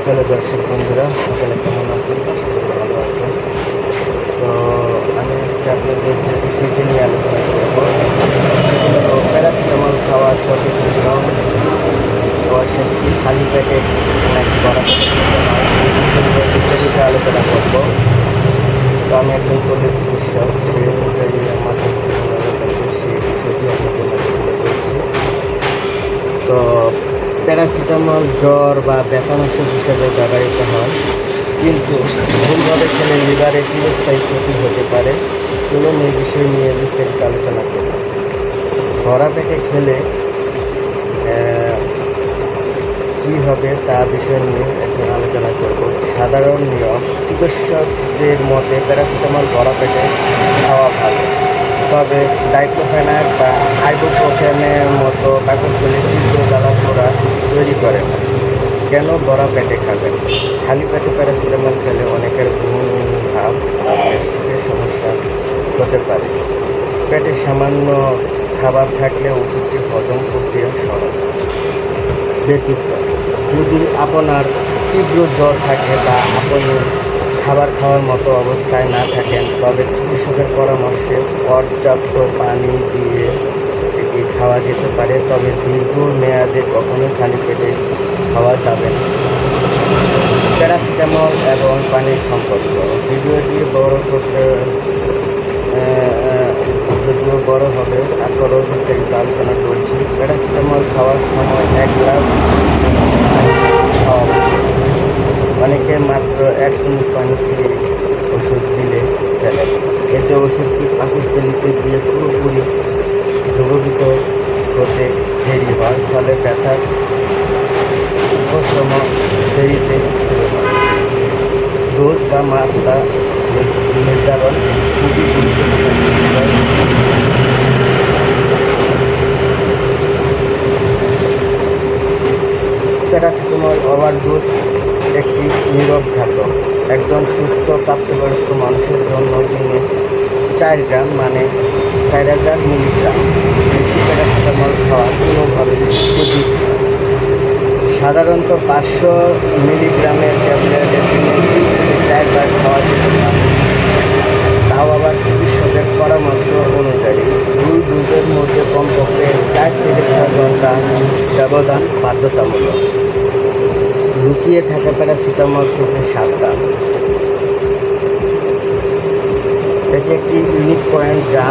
Hello দর্শক বন্ধুরা, সকালে কেমন আছেন? আশা করি ভালো আছেন। তো আমি আজকে আপনাদের যে বিষয়টি নিয়ে আলোচনা করব সেটি হলো প্যারাসিটামল খাওয়ার সঠিক নিয়ম ও সেটি খালি পেটে নাকি ভরা পেটে খেতে হয়, এই বিষয়গুলো বিস্তারিত আলোচনা করব। তো আমি একজন কোভিড চিকিৎসক, সেই অনুযায়ী আমার যে নলেজ আছে সেই বিষয়টি আপনাদের মাঝে তুলে ধরছি। তো প্যারাসিটামল জ্বর বা ব্যথানাশক হিসেবে ব্যবহৃত হয়, কিন্তু ভুলভাবে খেলে লিভারে চিরস্থায়ী ক্ষতি হতে পারে। চলুন এই বিষয় নিয়ে বিস্তারিত আলোচনা করব। ভরা পেটে খেলে কী হবে তা বিষয় নিয়ে এখন আলোচনা করব। সাধারণ নিয়ম: চিকিৎসকদের মতে প্যারাসিটামল ভরা পেটে খাওয়া ভালো, তবে ডাইক্লোফেনাক বা আইবুপ্রোফেনের মতো পাকস্থলী তীব্র জ্বালাপোড়া তৈরি করে না। কেন ভরা পেটে খাবেন? খালি পেটে প্যারাসিটামল খেলে অনেকের ঘুম, ভাব বা গ্যাস্ট্রিকের সমস্যা হতে পারে। পেটে সামান্য খাবার থাকলে ওষুধটি হজম প্রক্রিয়া সহজ। ব্যতিক্রম: যদি আপনার তীব্র জ্বর থাকে বা আপনি খাবার খাওয়ার মতো অবস্থায় না থাকেন, তবে চিকিৎসকের পরামর্শে পর্যাপ্ত পানি দিয়ে এটি খাওয়া যেতে পারে, তবে দীর্ঘ মেয়াদে কখনোই খালি পেটে খাওয়া যাবে না। প্যারাসিটামল এবং পানির সম্পর্ক। ভিডিওটি বড় করতে যদিও বড় হবে, তারপরেও বিস্তারিত আলোচনা করছি। প্যারাসিটামল খাওয়ার সময় 1 গ্লাস খাওয়া। অনেকে মাত্র 1 চামচ পানি খেয়ে ওষুধ গিলে ফেলেন। এতে ওষুধটি পাকস্থলীতে গিয়ে পুরোপুরি দ্রবীভূত হতে দেরি হয়, ফলে ব্যথার উপশম দেরিতে শুরু হয়। ডোজ বা মাত্রা নির্ধারণ খুবই গুরুত্বপূর্ণ বিষয়। প্যারাসিটামল ওভারডোজ একটি নীরব ঘাতক। একজন সুস্থ প্রাপ্তবয়স্ক মানুষের জন্য দিনে 4 গ্রাম মানে 4000 মিলিগ্রাম বেশি প্যারাসিটামল খাওয়া কোনোভাবেই উচিত নয়। সাধারণত 500 মিলিগ্রামের ট্যাবলেটের দিনে 3 থেকে 4 বার খাওয়া যেতে পারে, তাও আবার চিকিৎসকের পরামর্শ অনুযায়ী। 2 ডোজের মধ্যে কমপক্ষে 4 থেকে 6 ঘন্টা ব্যবধান বাধ্যতামূলক। লুকিয়ে থাকা প্যারাসিটামল থেকে সাবধান। এটি একটি ইউনিক পয়েন্ট যা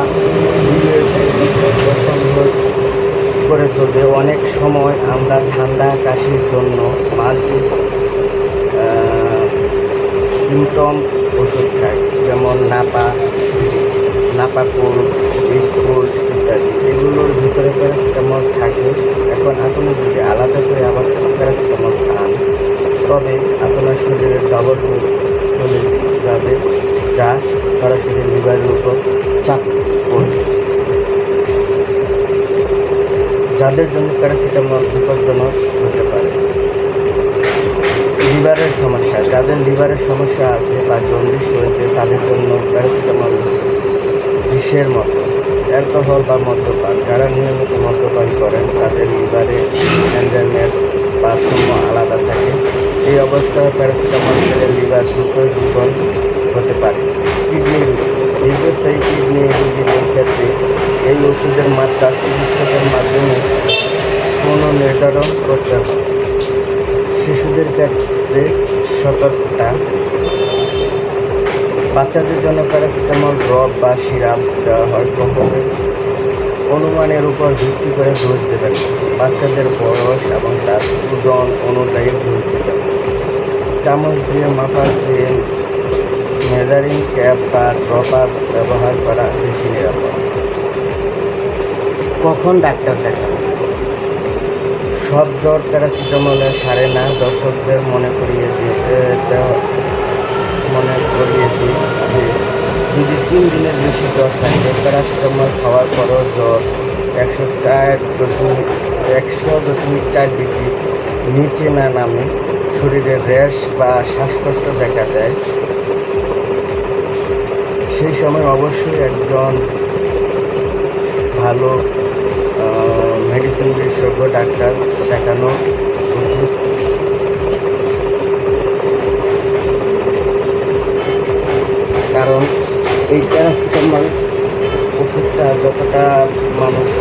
করে তোলে। অনেক সময় আমরা ঠান্ডা কাশির জন্য মাল্টি সিমটম ওষুধ খাই, যেমন নাপাকুল, বিস্কুট ইত্যাদি। এগুলোর ভিতরে প্যারাসিটামল থাকে। এখন আপনি যদি আলাদা করে আবার প্যারাসিটামল খান, তবে আপনার শরীরের ডাবল ডোজ চলে যাবে, যা সরাসরি লিভারের উপর চাপ পড়বে, যাদের জন্য প্যারাসিটামল বিপজ্জনক হতে পারে। লিভারের সমস্যা: যাদের লিভারের সমস্যা আছে বা জন্ডিস হয়েছে, তাদের জন্য প্যারাসিটামল বিষের মতো। অ্যালকোহল বা মদ্যপান: যারা নিয়মিত মদ্যপান করেন, তাদের লিভারে এনজাইমের ভারসাম্য আলাদা থাকে। এই অবস্থায় প্যারাসিটামল খেলে লিভার দ্রুতই দুর্বল হতে পারে। কিডনি রোগ: দীর্ঘস্থায়ী কিডনি রোগীদের ক্ষেত্রে এই ওষুধের মাত্রা চিকিৎসকের মাধ্যমে পুনর্নির্ধারণ করতে হয়। শিশুদের ক্ষেত্রে সতর্কতা: বাচ্চাদের জন্য প্যারাসিটামল ড্রপ বা সিরাপ দেওয়া হয়, কখনোই অনুমানের উপর ভিত্তি করে ডোজ দেবেন। বাচ্চাদের বয়স এবং তার ওজন অনুযায়ী ডোজ দেবেন। চামচ দিয়ে মাপার চেয়ে মেজারিং ক্যাপ বা ড্রপার ব্যবহার করা বেশি নিরাপদ। কখন ডাক্তার দেখাবেন? সব জ্বর প্যারাসিটামলে সারে না। দর্শকদের মনে করিয়ে দিই যে যদি 3 দিনের বেশি জ্বর থাকে, প্যারাসিটামল খাওয়ার পরও জ্বর 100.4 ডিগ্রি নিচে না নামে, শরীরে র্যাশ বা শ্বাসকষ্ট দেখা দেয়, সেই সময় অবশ্যই একজন ভালো মেডিসিন বিশেষজ্ঞ ডাক্তার দেখানো উচিত।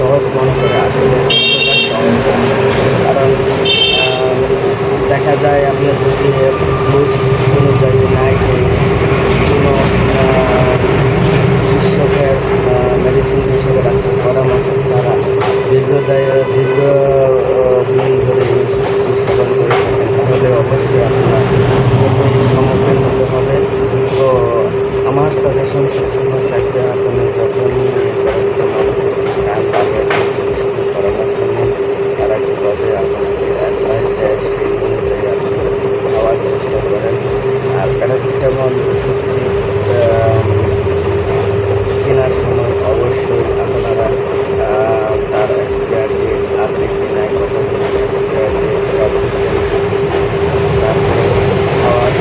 সহজ মনে করে আসলে এতটা সহজ না। কারণ দেখা যায় আপনি যদি ডোজ অনুযায়ী না খেয়ে কোনো চিকিৎসকের মেডিসিন হিসেবে ডাক্তার পরামর্শ ছাড়া দীর্ঘ দিন ধরে এই ওষুধটি সেবন করে থাকেন তাহলে অবশ্যই আপনার ক্ষতির সম্মুখীন হতে হবে। তো আমার সাজেশন সবসময় থাকবে আপনি যখন প্যারাসিটামল ওষুধটি খান তাদের চিকিৎসকের পরামর্শ নিন। তারা কীভাবে আপনাকে অ্যাডভাইস দেয় সেই অনুযায়ী আপনি খাওয়ার চেষ্টা করেন। আর প্যারাসিটামল ওষুধটি কেনার সময় অবশ্যই আপনারা তার এক্সপায়ার ডেট আছে কি না, কতদিন এক্সপায়ার ডেট সব তারপরে খাওয়ার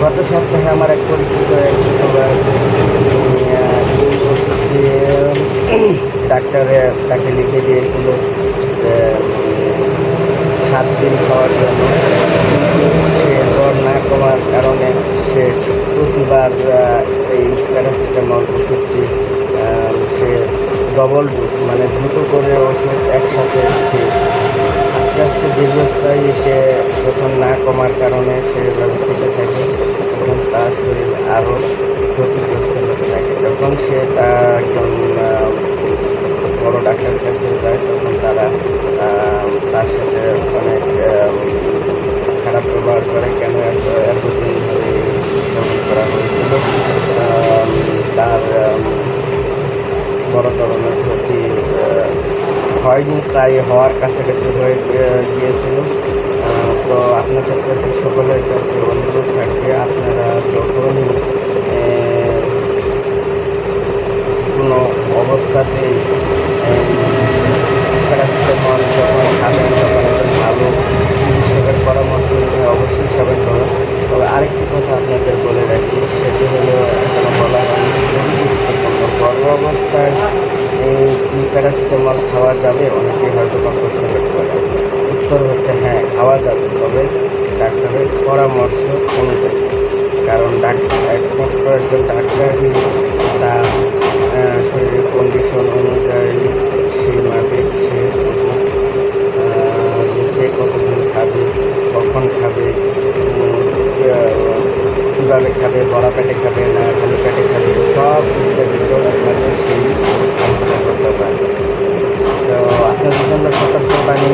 গত সপ্তাহে আমার এক পরিচিত এক ছোট ভাই এই ওষুধটি ডাক্তারে তাকে লিখে দিয়েছিল যে 7 দিন খাওয়ার জন্য। সে জ্বর না কমার কারণে সে প্রতিবার এই প্যারাসিটামল ওষুধটি সে ডবল ডোজ মানে 2টো করে ওষুধ একসাথে খেয়েছে। আস্তে আস্তে দীর্ঘস্থায়ী সে যখন না কমার কারণে সে খেতে থাকে তখন তার শরীর আরও ক্ষতিগ্রস্ত হতে থাকে। যখন সে তার একজন বড় ডাক্তারের কাছে যায় তখন তারা তার সাথে অনেক খারাপ ব্যবহার করে। কেন এতদিন ধরে সেবন করা হয়েছিল, তার বড় ধরনের ক্ষতি হয়নি, প্রায় হওয়ার কাছাকাছি হয়ে গিয়েছিল। তো আপনাদের কাছে সকলের কাছে অনুরোধ থাকবে আপনারা যখনই কোনো অবস্থাতেই প্যারাসিটামল যখন খাবেন তখন একটা ভালো চিকিৎসকের পরামর্শ নিয়ে অবশ্যই সেবন করুন। তবে আরেকটি কথা আপনাদের বলে রাখি, সেটি হলো এখনো বলা হয়নি, খুবই গুরুত্বপূর্ণ। গর্ভ অবস্থায় কি প্যারাসিটামল খাওয়া যাবে? অনেকেই হয়তো বা প্রশ্ন করতে পারে। উত্তর হচ্ছে হ্যাঁ, খাওয়া যাবে, তবে ডাক্তারের পরামর্শ অনুযায়ী। কারণ একমাত্র একজন ডাক্তারই তার শরীরের কন্ডিশন অনুযায়ী সেই মাফিক সে ওষুধ কে কতদিন খাবে, কখন খাবে, কীভাবে খাবে, বড়া পেটে খাবে না খালি পেটে খাবে, সব বিস্তারিত আপনাকে সেই আলোচনা করতে পারে। তো আপনাদের জন্য সতর্কবাণী,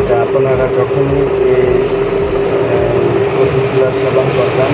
তো আপনারা যখনই এই ওষুধগুলো সেবন করবেন